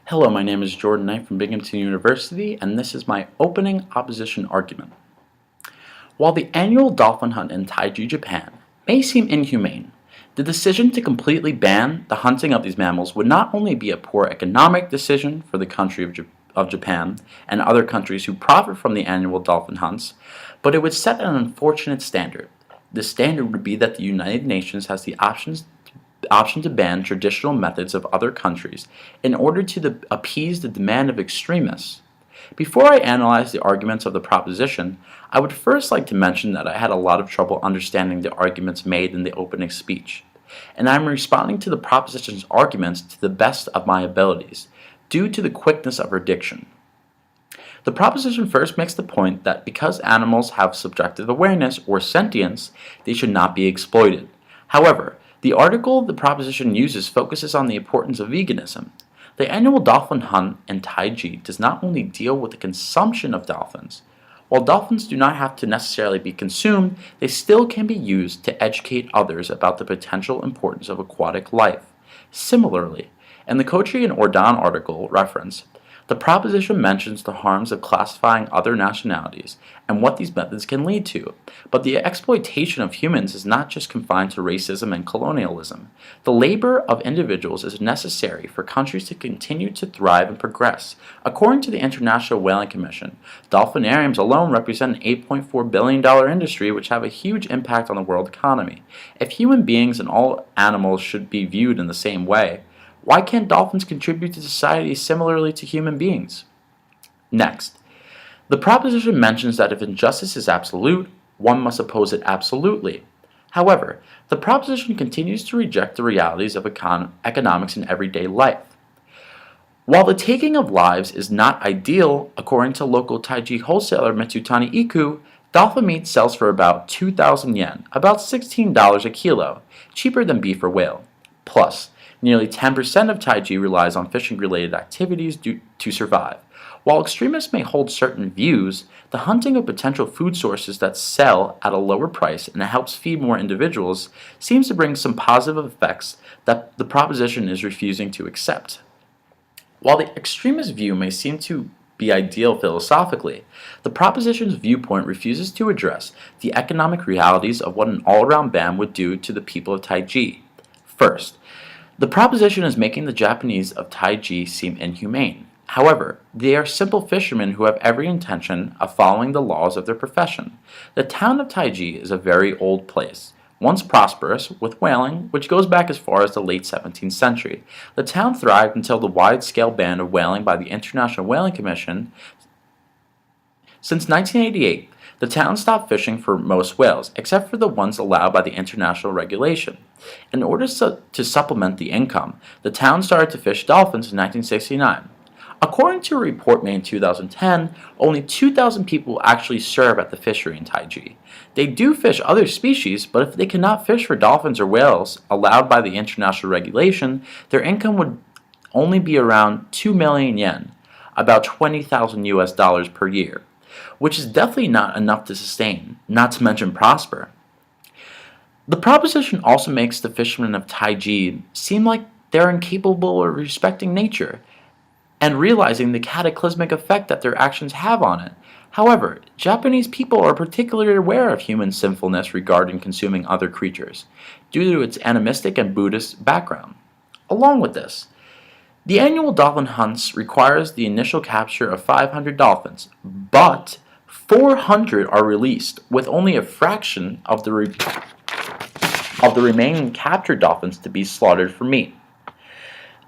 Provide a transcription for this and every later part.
Hello, my name is Jordan Knight from Binghamton University, and this is my opening opposition argument. While the annual dolphin hunt in Taiji, Japan may seem inhumane, the decision to completely ban the hunting of these mammals would not only be a poor economic decision for the country of Japan and other countries who profit from the annual dolphin hunts, but it would set an unfortunate standard. The standard would be that the United Nations has the option to ban traditional methods of other countries in order to appease the demand of extremists. Before I analyze the arguments of the proposition, I would first like to mention that I had a lot of trouble understanding the arguments made in the opening speech, and I am responding to the proposition's arguments to the best of my abilities, due to the quickness of her diction. The proposition first makes the point that because animals have subjective awareness or sentience, they should not be exploited. However, the article the proposition uses focuses on the importance of veganism. The annual dolphin hunt in Taiji does not only deal with the consumption of dolphins. While dolphins do not have to necessarily be consumed, they still can be used to educate others about the potential importance of aquatic life. Similarly, in the Kochi and Ordan article reference, the proposition mentions the harms of classifying other nationalities and what these methods can lead to, but the exploitation of humans is not just confined to racism and colonialism. The labor of individuals is necessary for countries to continue to thrive and progress. According to the International Whaling Commission, dolphinariums alone represent an $8.4 billion industry which have a huge impact on the world economy. If human beings and all animals should be viewed in the same way, why can't dolphins contribute to society similarly to human beings? Next, the proposition mentions that if injustice is absolute, one must oppose it absolutely. However, the proposition continues to reject the realities of economics in everyday life. While the taking of lives is not ideal, according to local Taiji wholesaler Mitsutani Iku, dolphin meat sells for about 2,000 yen, about $16 a kilo, cheaper than beef or whale. Plus, nearly 10% of Taiji relies on fishing-related activities to survive. While extremists may hold certain views, the hunting of potential food sources that sell at a lower price and helps feed more individuals seems to bring some positive effects that the proposition is refusing to accept. While the extremist view may seem to be ideal philosophically, the proposition's viewpoint refuses to address the economic realities of what an all-around ban would do to the people of Taiji. First, the proposition is making the Japanese of Taiji seem inhumane. However, they are simple fishermen who have every intention of following the laws of their profession. The town of Taiji is a very old place, once prosperous with whaling, which goes back as far as the late 17th century. The town thrived until the wide-scale ban of whaling by the International Whaling Commission. Since 1988, the town stopped fishing for most whales, except for the ones allowed by the international regulation. In order to supplement the income, the town started to fish dolphins in 1969. According to a report made in 2010, only 2,000 people actually serve at the fishery in Taiji. They do fish other species, but if they cannot fish for dolphins or whales allowed by the international regulation, their income would only be around 2 million yen, about 20,000 US dollars per year, which is definitely not enough to sustain, not to mention prosper. The proposition also makes the fishermen of Taiji seem like they're incapable of respecting nature and realizing the cataclysmic effect that their actions have on it. However, Japanese people are particularly aware of human sinfulness regarding consuming other creatures, due to its animistic and Buddhist background. Along with this, the annual dolphin hunts requires the initial capture of 500 dolphins, but 400 are released, with only a fraction of the remaining captured dolphins to be slaughtered for meat.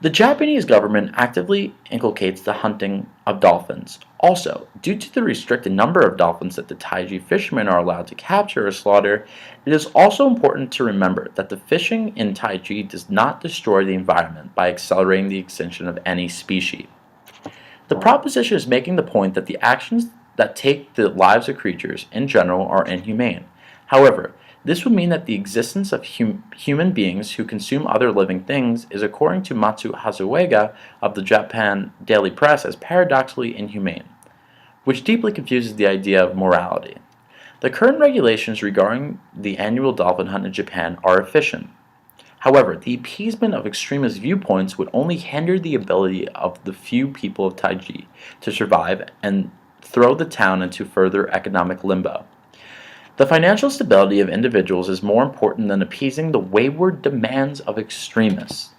The Japanese government actively inculcates the hunting of dolphins. Also, due to the restricted number of dolphins that the Taiji fishermen are allowed to capture or slaughter, it is also important to remember that the fishing in Taiji does not destroy the environment by accelerating the extinction of any species. The proposition is making the point that the actions that take the lives of creatures in general are inhumane. However, this would mean that the existence of human beings who consume other living things is, according to Matsu Hazuega of the Japan Daily Press, as paradoxically inhumane, which deeply confuses the idea of morality. The current regulations regarding the annual dolphin hunt in Japan are efficient. However, the appeasement of extremist viewpoints would only hinder the ability of the few people of Taiji to survive and throw the town into further economic limbo. The financial stability of individuals is more important than appeasing the wayward demands of extremists.